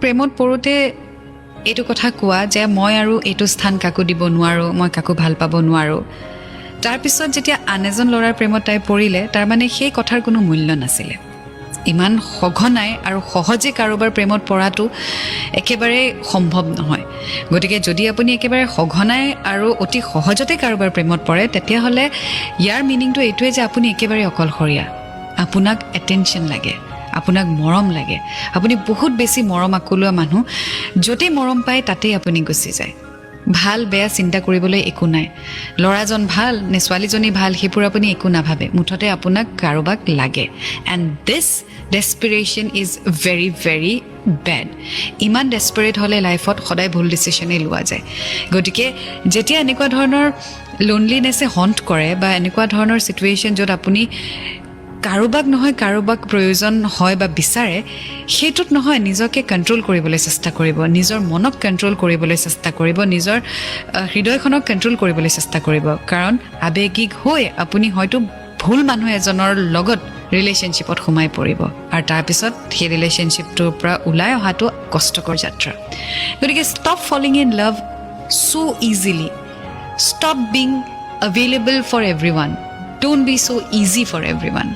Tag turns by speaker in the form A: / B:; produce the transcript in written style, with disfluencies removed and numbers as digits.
A: প্ৰেমত পৰোতে এইটো কথা কোৱা যে মই আৰু এইটো স্থান কাকো দিব নোৱাৰোঁ, মই কাকো ভাল পাব নোৱাৰোঁ। তাৰপিছত যেতিয়া আন এজন ল'ৰাৰ প্ৰেমত তাই পৰিলে, তাৰমানে সেই কথাৰ কোনো মূল্য নাছিলে। ইমান সঘনাই আৰু সহজে কাৰোবাৰ প্ৰেমত পৰাটো একেবাৰে সম্ভৱ নহয়। গতিকে যদি আপুনি একেবাৰে সঘনাই আৰু অতি সহজতে কাৰোবাৰ প্ৰেমত পৰে, তেতিয়াহ'লে ইয়াৰ মিনিংটো এইটোৱে যে আপুনি একেবাৰে অকলশৰীয়া। আপোনাক এটেনশ্যন লাগে, আপোনাক মৰম লাগে। আপুনি বহুত বেছি মৰম আকলোৱা মানুহ, য'তেই মৰম পায় তাতেই আপুনি গুচি যায়। ভাল বেয়া চিন্তা কৰিবলৈ একো নাই। ল'ৰাজন ভাল নে ছোৱালীজনী ভাল সেইবোৰ আপুনি একো নাভাবে, মুঠতে আপোনাক কাৰোবাক লাগে। And this desperation is very very bad. ইমান ডেছপাৰেট হ'লে লাইফত সদায় ভুল ডিচিশ্যনেই লোৱা যায়। গতিকে যেতিয়া এনেকুৱা ধৰণৰ লোনলিনেছে হণ্ট কৰে বা এনেকুৱা ধৰণৰ ছিটুৱেশ্যন য'ত আপুনি কাৰোবাক নহয় কাৰোবাক প্ৰয়োজন হয় বা বিচাৰে, সেইটোত নহয় নিজকে কণ্ট্ৰল কৰিবলৈ চেষ্টা কৰিব, নিজৰ মনক কণ্ট্ৰল কৰিবলৈ চেষ্টা কৰিব, নিজৰ হৃদয়খনক কণ্ট্ৰল কৰিবলৈ চেষ্টা কৰিব। কাৰণ আৱেগিক হৈ আপুনি হয়তো ভুল মানুহ এজনৰ লগত ৰিলেশ্যনশ্বিপত সোমাই পৰিব আৰু তাৰপিছত সেই ৰিলেশ্যনশ্বিপটোৰ পৰা ওলাই অহাটো কষ্টকৰ যাত্ৰা। গতিকে stop falling in love so easily. Stop being available for everyone. Don't be so easy for everyone.